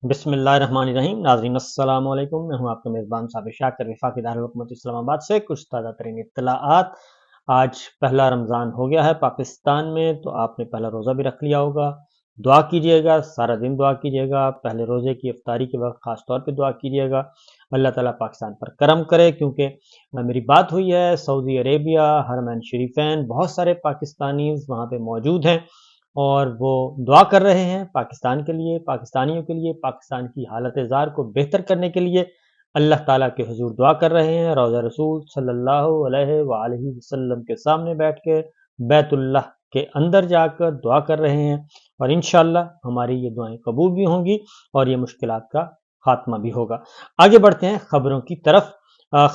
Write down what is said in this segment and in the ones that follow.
بسم اللہ الرحمن الرحیم۔ ناظرین السلام علیکم، میں ہوں آپ کا میزبان صابر شاکر، وفاقی دارالحکومت اسلام آباد سے کچھ تازہ ترین اطلاعات۔ آج پہلا رمضان ہو گیا ہے پاکستان میں، تو آپ نے پہلا روزہ بھی رکھ لیا ہوگا۔ دعا کیجئے گا، سارا دن دعا کیجئے گا، پہلے روزے کی افطاری کے وقت خاص طور پہ دعا کیجئے گا اللہ تعالیٰ پاکستان پر کرم کرے، کیونکہ میری بات ہوئی ہے سعودی عربیہ حرمین شریفین، بہت سارے پاکستانیز وہاں پہ موجود ہیں اور وہ دعا کر رہے ہیں پاکستان کے لیے، پاکستانیوں کے لیے، پاکستان کی حالت زار کو بہتر کرنے کے لیے اللہ تعالیٰ کے حضور دعا کر رہے ہیں، روضہ رسول صلی اللہ علیہ وآلہ وسلم کے سامنے بیٹھ کے بیت اللہ کے اندر جا کر دعا کر رہے ہیں، اور انشاءاللہ ہماری یہ دعائیں قبول بھی ہوں گی اور یہ مشکلات کا خاتمہ بھی ہوگا۔ آگے بڑھتے ہیں خبروں کی طرف۔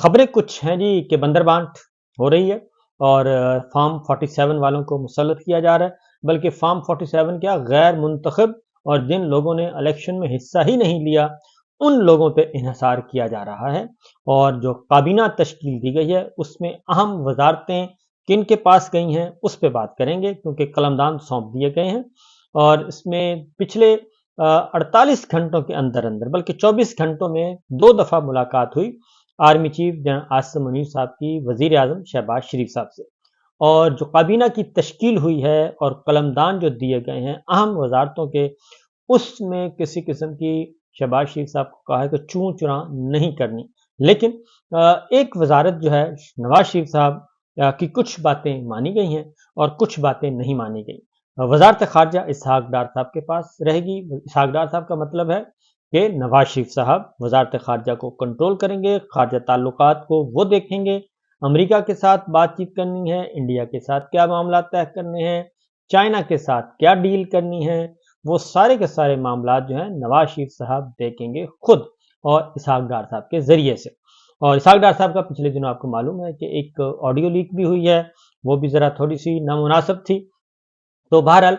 خبریں کچھ ہیں جی کہ بندر بانٹ ہو رہی ہے اور فارم 47 والوں کو مسلط کیا جا رہا ہے، بلکہ فارم 47 کیا غیر منتخب اور جن لوگوں نے الیکشن میں حصہ ہی نہیں لیا ان لوگوں پہ انحصار کیا جا رہا ہے، اور جو کابینہ تشکیل دی گئی ہے اس میں اہم وزارتیں کن کے پاس گئی ہیں اس پہ بات کریں گے، کیونکہ قلمدان سونپ دیے گئے ہیں اور اس میں پچھلے 48 گھنٹوں کے اندر بلکہ 24 گھنٹوں میں 2 دفعہ ملاقات ہوئی army chief general Asim Munir صاحب کی وزیر اعظم شہباز شریف صاحب سے، اور جو کابینہ کی تشکیل ہوئی ہے اور قلمدان جو دیے گئے ہیں اہم وزارتوں کے، اس میں کسی قسم کی شہباز شریف صاحب کو کہا ہے کہ چوں چراں نہیں کرنی، لیکن ایک وزارت جو ہے نواز شریف صاحب کی کچھ باتیں مانی گئی ہیں اور کچھ باتیں نہیں مانی گئی۔ وزارت خارجہ اسحاق ڈار صاحب کے پاس رہے گی۔ اسحاق ڈار صاحب کا مطلب ہے کہ نواز شریف صاحب وزارت خارجہ کو کنٹرول کریں گے، خارجہ تعلقات کو وہ دیکھیں گے، امریکہ کے ساتھ بات چیت کرنی ہے، انڈیا کے ساتھ کیا معاملات طے کرنے ہیں، چائنا کے ساتھ کیا ڈیل کرنی ہے، وہ سارے کے سارے معاملات جو ہیں نواز شریف صاحب دیکھیں گے خود اور اسحاق ڈار صاحب کے ذریعے سے۔ اور اسحاق ڈار صاحب کا پچھلے دنوں آپ کو معلوم ہے کہ ایک آڈیو لیک بھی ہوئی ہے، وہ بھی ذرا تھوڑی سی نامناسب تھی، تو بہرحال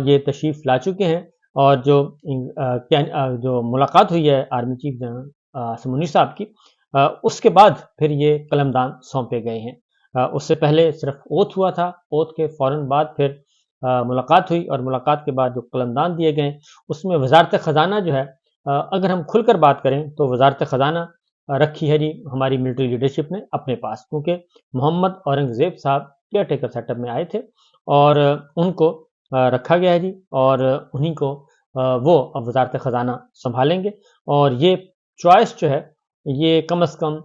یہ تشریف لا چکے ہیں، اور جو ملاقات ہوئی ہے army chief general Asim Munir صاحب کی، اس کے بعد پھر یہ قلمدان سونپے گئے ہیں۔ اس سے پہلے صرف اوتھ ہوا تھا، اوتھ کے فوراً بعد پھر ملاقات ہوئی، اور ملاقات کے بعد جو قلمدان دیے گئے اس میں وزارت خزانہ جو ہے، اگر ہم کھل کر بات کریں تو وزارت خزانہ رکھی ہے جی ہماری ملٹری لیڈرشپ نے اپنے پاس، کیونکہ محمد اورنگزیب صاحب کیئر ٹیکر سیٹ اپ میں آئے تھے اور ان کو رکھا گیا ہے جی، اور انہی کو وہ اب وزارت خزانہ سنبھالیں گے، اور یہ چوائس جو ہے یہ کم از کم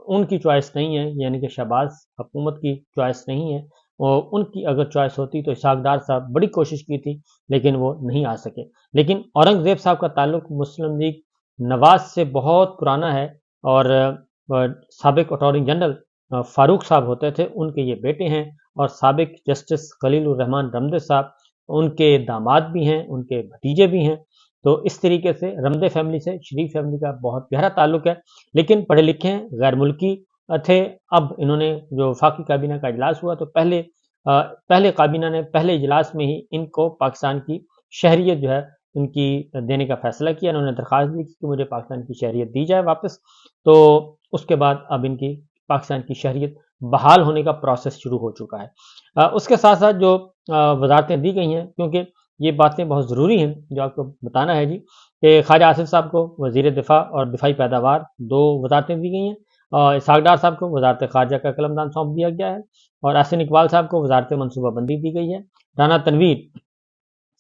ان کی چوائس نہیں ہے، یعنی کہ شہباز حکومت کی چوائس نہیں ہے، اور ان کی اگر چوائس ہوتی تو اسحاق ڈار صاحب بڑی کوشش کی تھی لیکن وہ نہیں آ سکے۔ لیکن اورنگزیب صاحب کا تعلق مسلم لیگ نواز سے بہت پرانا ہے، اور سابق اٹارنی جنرل فاروق صاحب ہوتے تھے، ان کے یہ بیٹے ہیں، اور سابق جسٹس خلیل الرحمان رمدے صاحب ان کے داماد بھی ہیں، ان کے بھتیجے بھی ہیں، تو اس طریقے سے رمدے فیملی سے شریف فیملی کا بہت گہرا تعلق ہے، لیکن پڑھے لکھے ہیں، غیر ملکی تھے۔ اب انہوں نے جو وفاقی کابینہ کا اجلاس ہوا تو پہلے کابینہ نے پہلے اجلاس میں ہی ان کو پاکستان کی شہریت جو ہے ان کی دینے کا فیصلہ کیا، انہوں نے درخواست دی کہ مجھے پاکستان کی شہریت دی جائے واپس، تو اس کے بعد اب ان کی پاکستان کی شہریت بحال ہونے کا پروسیس شروع ہو چکا ہے۔ اس کے ساتھ ساتھ جو وزارتیں دی گئی ہیں، کیونکہ یہ باتیں بہت ضروری ہیں جو آپ کو بتانا ہے جی، کہ خواجہ آصف صاحب کو وزیر دفاع اور دفاعی پیداوار 2 وزارتیں دی گئی ہیں، اور اسحاق ڈار صاحب کو وزارت خارجہ کا قلمدان سونپ دیا گیا ہے، اور احسن اقبال صاحب کو وزارت منصوبہ بندی دی گئی ہے، رانا تنویر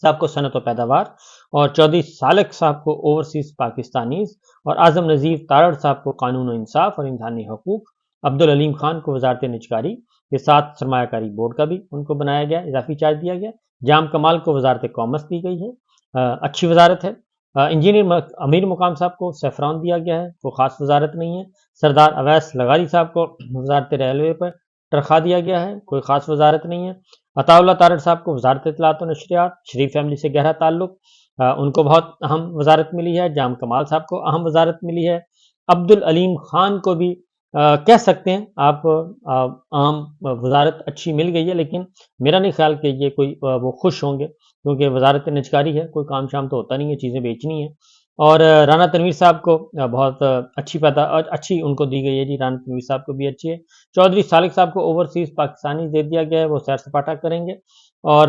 صاحب کو صنعت و پیداوار، اور چودھری سالک صاحب کو اوورسیز پاکستانیز، اور اعظم نذیر تارڑ صاحب کو قانون و انصاف اور انسانی حقوق، عبدالعلیم خان کو وزارت نجکاری کے ساتھ سرمایہ کاری بورڈ کا بھی ان کو بنایا گیا، اضافی چارج دیا گیا۔ جام کمال کو وزارت کامرس دی گئی ہے، اچھی وزارت ہے۔ انجینئر امیر مقام صاحب کو سیفران دیا گیا ہے، وہ خاص وزارت نہیں ہے۔ سردار اویس لغاری صاحب کو وزارت ریلوے پر ترخواہ دیا گیا ہے، کوئی خاص وزارت نہیں ہے۔ عطا اللہ تارڑ صاحب کو وزارت اطلاعات و نشریات، شریف فیملی سے گہرا تعلق، ان کو بہت اہم وزارت ملی ہے۔ جام کمال صاحب کو اہم وزارت ملی ہے۔ عبدالعلیم خان کو بھی کہہ سکتے ہیں آپ عام وزارت اچھی مل گئی ہے، لیکن میرا نہیں خیال کہ یہ کوئی وہ خوش ہوں گے، کیونکہ وزارت نجکاری ہے، کوئی کام شام تو ہوتا نہیں ہے، چیزیں بیچنی ہیں۔ اور رانا تنویر صاحب کو بہت اچھی ان کو دی گئی ہے جی، رانا تنویر صاحب کو بھی اچھی ہے۔ چودھری سالک صاحب کو اوورسیز پاکستانی دے دیا گیا ہے، وہ سیر سپاٹا کریں گے۔ اور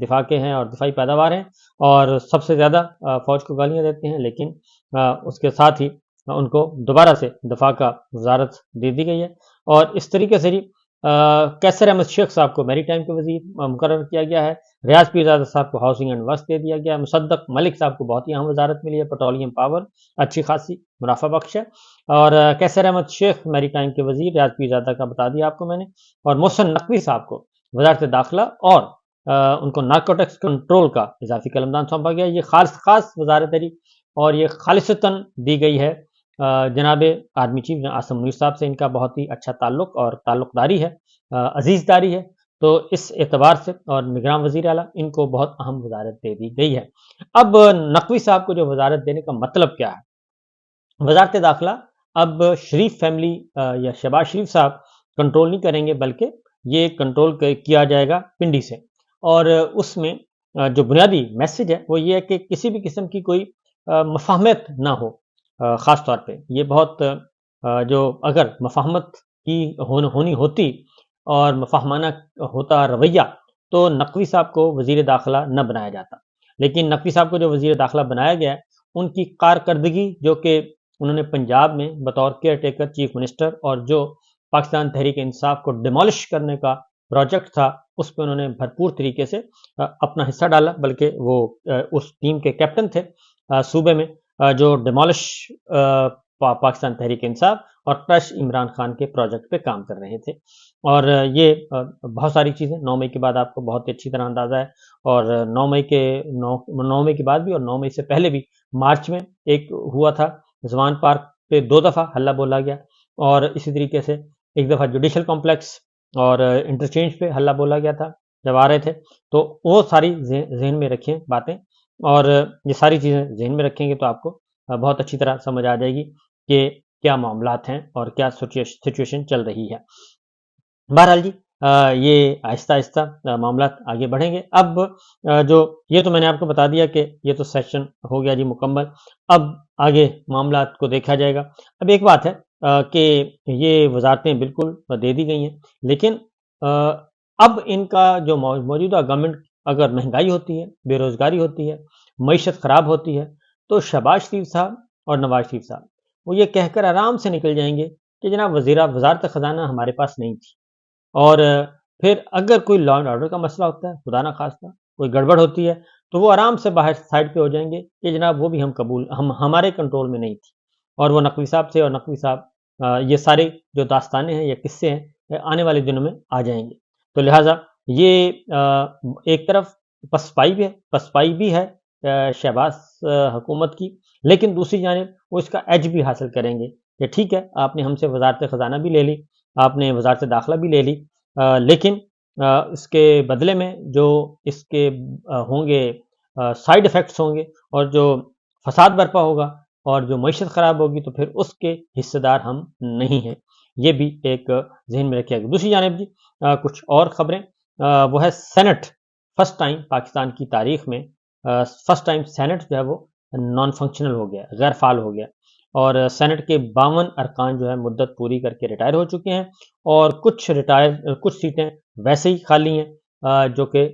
دفاع کے ہیں اور دفاعی پیداوار ہیں اور سب سے زیادہ فوج کو گالیاں دیتے ہیں، لیکن اس کے ساتھ ہی ان کو دوبارہ سے دفاع کا وزارت دے دی گئی ہے۔ اور اس طریقے سے کیسر احمد شیخ صاحب کو میری ٹائم کے وزیر مقرر کیا گیا ہے، ریاض پیرزادہ صاحب کو ہاؤسنگ اینڈ ورکس دے دیا گیا ہے، مصدق ملک صاحب کو بہت ہی اہم وزارت ملی ہے، پیٹرولیم پاور اچھی خاصی منافع بخش ہے، اور کیسر احمد شیخ میری ٹائم کے وزیر ریاض پیرزادہ کا بتا دیا آپ کو میں نے، اور محسن نقوی صاحب کو وزارت داخلہ اور ان کو نارکوٹکس کنٹرول کا اضافی قلمدان سونپا گیا۔ یہ خاص وزارت ہے اور یہ خالصتاً دی گئی ہے جناب آرمی چیف عاصم منیر صاحب سے، ان کا بہت ہی اچھا تعلق اور تعلق داری ہے، عزیز داری ہے، تو اس اعتبار سے اور نگران وزیر اعلیٰ ان کو بہت اہم وزارت دے دی گئی ہے۔ اب نقوی صاحب کو جو وزارت دینے کا مطلب کیا ہے؟ وزارت داخلہ اب شریف فیملی یا شہباز شریف صاحب کنٹرول نہیں کریں گے، بلکہ یہ کنٹرول کیا جائے گا پنڈی سے، اور اس میں جو بنیادی میسج ہے وہ یہ ہے کہ کسی بھی قسم کی کوئی مفاہمت نہ ہو، خاص طور پہ یہ بہت جو اگر مفاہمت کی ہونی ہوتی اور مفاہمانہ ہوتا رویہ تو نقوی صاحب کو وزیر داخلہ نہ بنایا جاتا، لیکن نقوی صاحب کو جو وزیر داخلہ بنایا گیا ہے ان کی کارکردگی جو کہ انہوں نے پنجاب میں بطور کیئر ٹیکر چیف منسٹر اور جو پاکستان تحریک انصاف کو ڈیمولش کرنے کا پروجیکٹ تھا اس پہ انہوں نے بھرپور طریقے سے اپنا حصہ ڈالا، بلکہ وہ اس ٹیم کے کیپٹن تھے صوبے میں جو ڈیمولش پاکستان تحریک انصاف اور کرش عمران خان کے پروجیکٹ پہ کام کر رہے تھے۔ اور یہ بہت ساری چیزیں 9 مئی کے بعد آپ کو بہت اچھی طرح اندازہ ہے، اور 9 مئی کے بعد بھی اور 9 مئی سے پہلے بھی مارچ میں ایک ہوا تھا، زوان پارک پہ 2 دفعہ حلہ بولا گیا، اور اسی طریقے سے ایک دفعہ جوڈیشل کمپلیکس اور انٹرچینج پہ حلہ بولا گیا تھا جب آ رہے تھے، تو وہ ساری ذہن میں رکھیں باتیں، اور یہ ساری چیزیں ذہن میں رکھیں گے تو آپ کو بہت اچھی طرح سمجھ آ جائے گی کہ کیا معاملات ہیں اور کیا سچویشن چل رہی ہے۔ بہرحال یہ آہستہ آہستہ معاملات آگے بڑھیں گے۔ اب جو یہ تو میں نے آپ کو بتا دیا کہ یہ تو سیشن ہو گیا مکمل، اب آگے معاملات کو دیکھا جائے گا۔ اب ایک بات ہے کہ یہ وزارتیں بالکل دے دی گئی ہیں، لیکن اب ان کا جو موجودہ گورنمنٹ اگر مہنگائی ہوتی ہے، بے روزگاری ہوتی ہے، معیشت خراب ہوتی ہے، تو شہباز شریف صاحب اور نواز شریف صاحب وہ یہ کہہ کر آرام سے نکل جائیں گے کہ جناب وزارت خزانہ ہمارے پاس نہیں تھی، اور پھر اگر کوئی لا اینڈ آرڈر کا مسئلہ ہوتا ہے، خدا نہ خواستہ کوئی گڑبڑ ہوتی ہے، تو وہ آرام سے باہر سائڈ پہ ہو جائیں گے کہ جناب وہ بھی ہمارے کنٹرول میں نہیں تھی، اور وہ نقوی صاحب سے اور نقوی صاحب یہ سارے جو داستانیں ہیں یا قصے ہیں آنے والے دنوں میں آ جائیں گے۔ تو لہٰذا یہ ایک طرف پسپائی بھی ہے شہباز حکومت کی، لیکن دوسری جانب وہ اس کا ایج بھی حاصل کریں گے کہ ٹھیک ہے آپ نے ہم سے وزارت خزانہ بھی لے لی، آپ نے وزارت داخلہ بھی لے لی، لیکن اس کے بدلے میں جو اس کے ہوں گے سائیڈ ایفیکٹس ہوں گے، اور جو فساد برپا ہوگا اور جو معیشت خراب ہوگی، تو پھر اس کے حصے دار ہم نہیں ہیں۔ یہ بھی ایک ذہن میں رکھیے گا۔ دوسری جانب کچھ اور خبریں، وہ ہے سینٹ، فرسٹ ٹائم پاکستان کی تاریخ میں فرسٹ ٹائم سینٹ جو ہے وہ نان فنکشنل ہو گیا، غیر فعال ہو گیا، اور سینٹ کے 52 ارکان جو ہے مدت پوری کر کے ریٹائر ہو چکے ہیں، اور کچھ سیٹیں ویسے ہی خالی ہیں، جو کہ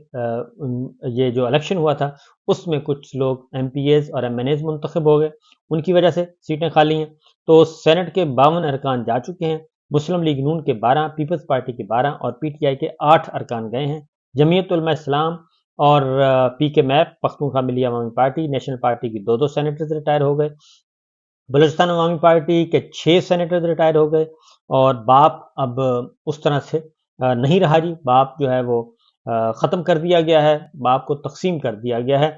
یہ جو الیکشن ہوا تھا اس میں کچھ لوگ ایم پی ایز اور ایم این ایز منتخب ہو گئے، ان کی وجہ سے سیٹیں خالی ہیں، تو سینٹ کے 52 ارکان جا چکے ہیں۔ مسلم لیگ نون کے 12، پیپلز پارٹی کے 12 اور پی ٹی آئی کے 8 ارکان گئے ہیں۔ جمعیت علماء اسلام اور پی کے میپ پختونخوا ملی عوامی پارٹی نیشنل پارٹی کی 2 سینیٹرز ریٹائر ہو گئے، بلوچستان عوامی پارٹی کے 6 سینیٹرز ریٹائر ہو گئے، اور باپ اب اس طرح سے نہیں رہا باپ جو ہے وہ ختم کر دیا گیا ہے، باپ کو تقسیم کر دیا گیا ہے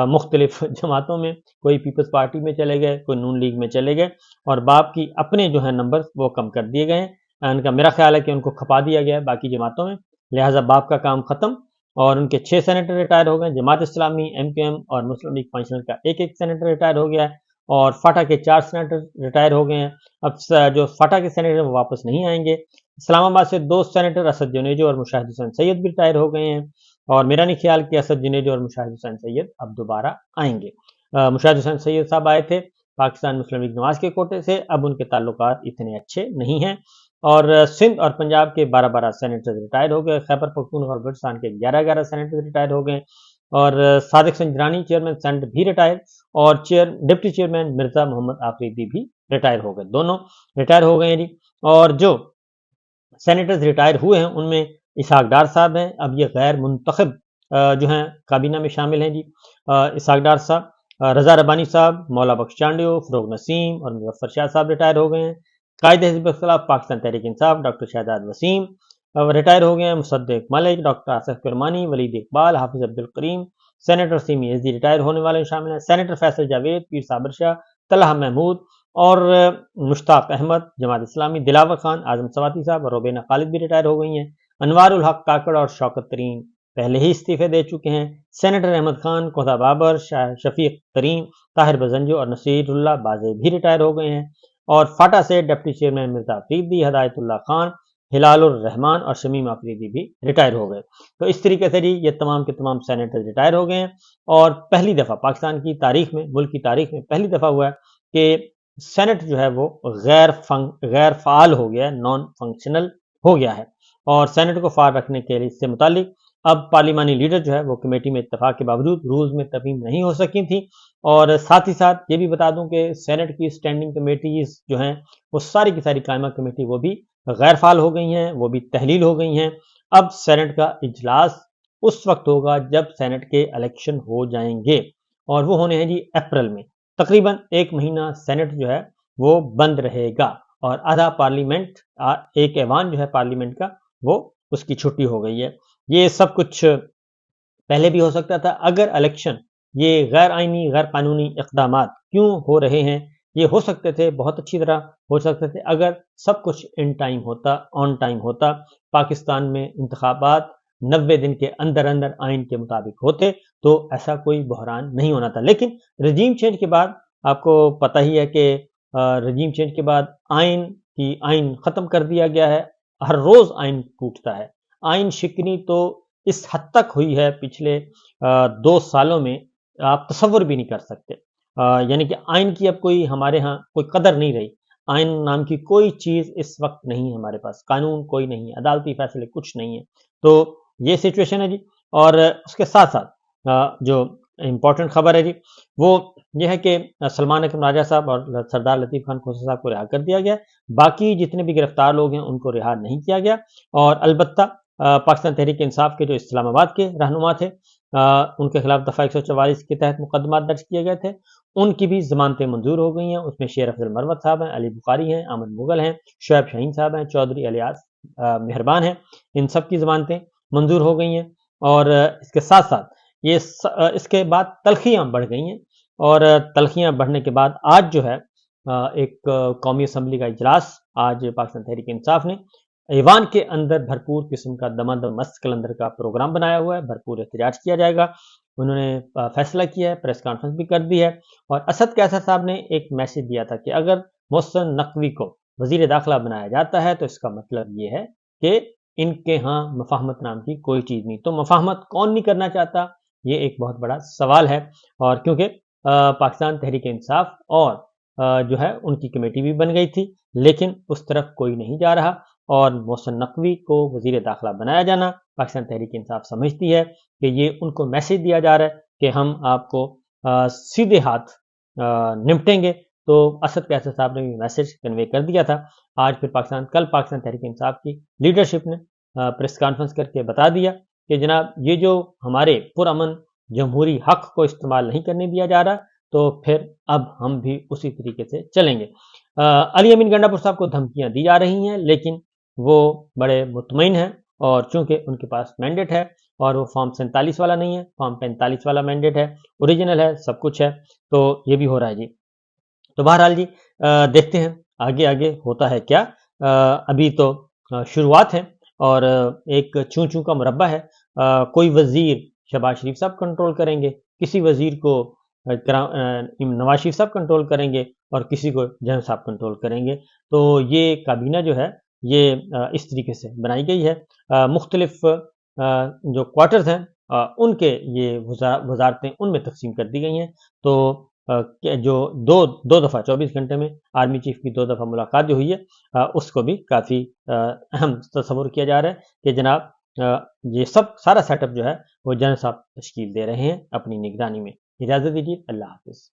مختلف جماعتوں میں، کوئی پیپلز پارٹی میں چلے گئے، کوئی نون لیگ میں چلے گئے، اور باپ کی اپنے جو ہیں نمبر وہ کم کر دیے گئے ہیں، ان کا میرا خیال ہے کہ ان کو کھپا دیا گیا ہے باقی جماعتوں میں، لہٰذا باپ کا کام ختم، اور ان کے 6 سینیٹر ریٹائر ہو گئے۔ Jamaat Islami, M Q M اور مسلم لیگ پنشنر کا ایک سینیٹر ریٹائر ہو گیا ہے، اور فاٹا کے 4 سینیٹر ریٹائر ہو گئے ہیں۔ اب جو فاٹا کے سینیٹر وہ واپس نہیں آئیں گے۔ اسلام آباد سے 2 سینیٹر اسد جنیجو اور مشاہد حسین سید بھی ریٹائر ہو گئے ہیں، اور میرا نہیں خیال کہ اسد جنیجو اور مشاہد حسین سید اب دوبارہ آئیں گے۔ مشاہد حسین سید صاحب آئے تھے پاکستان مسلم لیگ نواز کے کوٹے سے، اب ان کے تعلقات اتنے اچھے نہیں ہیں، اور سندھ اور پنجاب کے 12 سینیٹرز ریٹائر ہو گئے، خیبر پختونخوا اور بلوچستان کے 11 سینیٹرز ریٹائر ہو گئے، اور صادق سنجرانی چیئرمین سینٹ بھی ریٹائر، اور ڈپٹی چیئرمین مرزا محمد آفریدی بھی ریٹائر ہو گئے، دونوں ریٹائر ہو گئے ہیں جی۔ اور جو سینیٹرز ریٹائر ہوئے ہیں ان میں اسحاق ڈار صاحب ہیں، اب یہ غیر منتخب جو ہیں کابینہ میں شامل ہیں جی۔ اسحاق ڈار صاحب، رضا ربانی صاحب، مولا بخش چانڈیو، فروغ نسیم اور مظفر شاہ صاحب ریٹائر ہو گئے ہیں۔ قائد حزب اختلاف پاکستان تحریک انصاف ڈاکٹر شہزاد وسیم ریٹائر ہو گئے ہیں۔ Musadik Malik, doctor Asif Kirmani, Waleed Iqbal, Hafiz Abdul Karim, senator Seemi Ezdi retire ہونے والے شامل ہیں۔ سینیٹر فیصل جاوید، پیر صابر شاہ، طلحہ محمود اور مشتاق احمد، جماعت اسلامی، دلاور خان، اعظم سواتی صاحب اور روبینہ خالد بھی ریٹائر ہو گئی ہیں۔ انوار الحق کاکڑ اور شوکت ترین پہلے ہی استعفے دے چکے ہیں۔ سینیٹر احمد خان، کوثر بابر، شفیق ترین، طاہر بزنجو اور نصیر اللہ بازے بھی ریٹائر ہو گئے ہیں۔ اور فاٹا سے ڈپٹی چیئرمین مرزا آفریدی، ہدایت اللہ خان، ہلال الرحمان اور شمیم آفریدی بھی ریٹائر ہو گئے۔ تو اس طریقے سے جی یہ تمام کے تمام سینیٹر ریٹائر ہو گئے ہیں، اور پہلی دفعہ پاکستان کی تاریخ میں، ملک کی تاریخ میں پہلی دفعہ ہوا ہے کہ سینٹ جو ہے وہ غیر فعال ہو گیا ہے، نان فنکشنل ہو گیا ہے، اور سینٹ کو فعال رکھنے کے لیے اس سے متعلق اب پارلیمانی لیڈر جو ہے وہ کمیٹی میں اتفاق کے باوجود رولز میں ترمیم نہیں ہو سکی تھی۔ اور ساتھ ہی ساتھ یہ بھی بتا دوں کہ سینٹ کی اسٹینڈنگ کمیٹیز جو ہیں وہ ساری کی ساری قائمہ کمیٹی وہ بھی غیر فعال ہو گئی ہیں، وہ بھی تحلیل ہو گئی ہیں۔ اب سینٹ کا اجلاس اس وقت ہوگا جب سینٹ کے الیکشن ہو جائیں گے، اور وہ ہونے ہیں جی اپریل میں۔ تقریباً 1 مہینہ سینٹ جو ہے وہ بند رہے گا، اور آدھا پارلیمنٹ، ایک ایوان جو ہے پارلیمنٹ کا وہ اس کی چھٹی ہو گئی ہے۔ یہ سب کچھ پہلے بھی ہو سکتا تھا اگر الیکشن، یہ غیر آئینی غیر قانونی اقدامات کیوں ہو رہے ہیں، یہ ہو سکتے تھے، بہت اچھی طرح ہو سکتے تھے اگر سب کچھ ان ٹائم ہوتا، آن ٹائم ہوتا، پاکستان میں انتخابات 90 دن کے اندر اندر آئین کے مطابق ہوتے تو ایسا کوئی بحران نہیں ہونا تھا۔ لیکن رجیم چینج کے بعد آپ کو پتہ ہی ہے کہ رجیم چینج کے بعد آئین ختم کر دیا گیا ہے، ہر روز آئین ٹوٹتا ہے۔ آئین شکنی تو اس حد تک ہوئی ہے پچھلے 2 سالوں میں، آپ تصور بھی نہیں کر سکتے۔ یعنی کہ آئین کی اب کوئی ہمارے ہاں کوئی قدر نہیں رہی، آئین نام کی کوئی چیز اس وقت نہیں ہے ہمارے پاس، قانون کوئی نہیں ہے، عدالتی فیصلے کچھ نہیں ہے۔ تو یہ سچویشن ہے جی۔ اور اس کے ساتھ ساتھ جو امپورٹنٹ خبر ہے جی وہ یہ ہے کہ سلمان اکرم راجہ صاحب اور سردار لطیف خان کھوسہ صاحب کو رہا کر دیا گیا، باقی جتنے بھی گرفتار لوگ ہیں ان کو رہا نہیں کیا گیا۔ اور البتہ پاکستان تحریک انصاف کے جو اسلام آباد کے رہنما تھے، ان کے خلاف دفعہ 144 کے تحت مقدمات درج کیے گئے تھے، ان کی بھی ضمانتیں منظور ہو گئی ہیں۔ اس میں شیر افضل مروت صاحب ہیں، علی بخاری ہیں، احمد مغل ہیں، شعیب شاہین صاحب ہیں، چودھری الیاس مہربان ہیں، ان سب کی ضمانتیں منظور ہو گئی ہیں۔ اور اس کے ساتھ ساتھ اس کے بعد تلخیاں بڑھ گئی ہیں، اور تلخیاں بڑھنے کے بعد آج جو ہے ایک قومی اسمبلی کا اجلاس آج پاکستان تحریک انصاف نے ایوان کے اندر بھرپور قسم کا دمادم مست کلندر کا پروگرام بنایا ہوا ہے، بھرپور احتجاج کیا جائے گا۔ انہوں نے فیصلہ کیا ہے، پریس کانفرنس بھی کر دی ہے، اور اسد قیصر صاحب نے ایک میسج دیا تھا کہ اگر محسن نقوی کو وزیر داخلہ بنایا جاتا ہے تو اس کا مطلب یہ ہے کہ ان کے ہاں مفاہمت نام کی کوئی چیز نہیں۔ تو مفاہمت کون نہیں کرنا چاہتا، یہ ایک بہت بڑا سوال ہے۔ اور کیونکہ پاکستان تحریک انصاف اور جو ہے ان کی کمیٹی بھی بن گئی تھی، لیکن اس طرف کوئی نہیں جا رہا، اور محسن نقوی کو وزیر داخلہ بنایا جانا پاکستان تحریک انصاف سمجھتی ہے کہ یہ ان کو میسج دیا جا رہا ہے کہ ہم آپ کو سیدھے ہاتھ نمٹیں گے۔ تو اسد قیصر صاحب نے بھی میسج کنوے کر دیا تھا۔ آج پھر کل پاکستان تحریک انصاف کی لیڈرشپ نے پریس کانفرنس کر کے بتا دیا کہ جناب یہ جو ہمارے پرامن جمہوری حق کو استعمال نہیں کرنے دیا جا رہا، تو پھر اب ہم بھی اسی طریقے سے چلیں گے۔ علی امین گنڈا پور صاحب کو دھمکیاں دی جا رہی ہیں، لیکن وہ بڑے مطمئن ہیں، اور چونکہ ان کے پاس مینڈیٹ ہے، اور وہ فارم 47 والا نہیں ہے، فارم 45 والا مینڈیٹ ہے، اوریجنل ہے، سب کچھ ہے، تو یہ بھی ہو رہا ہے جی۔ تو بہرحال جی دیکھتے ہیں آگے ہوتا ہے کیا۔ ابھی تو شروعات ہیں، اور ایک چوں چوں کا مربع ہے۔ کوئی وزیر شہباز شریف صاحب کنٹرول کریں گے، کسی وزیر کو نواز شریف صاحب کنٹرول کریں گے، اور کسی کو جنرل صاحب کنٹرول کریں گے۔ تو یہ کابینہ جو ہے یہ اس طریقے سے بنائی گئی ہے۔ مختلف جو کوارٹرز ہیں ان کے یہ وزارتیں ان میں تقسیم کر دی گئی ہیں۔ تو کہ جو دو دفعہ 24 گھنٹے میں آرمی چیف کی 2 دفعہ ملاقات جو ہوئی ہے، اس کو بھی کافی اہم تصور کیا جا رہا ہے کہ جناب یہ سارا سیٹ اپ جو ہے وہ جنرل صاحب تشکیل دے رہے ہیں اپنی نگرانی میں۔ اجازت دیجیے، اللہ حافظ۔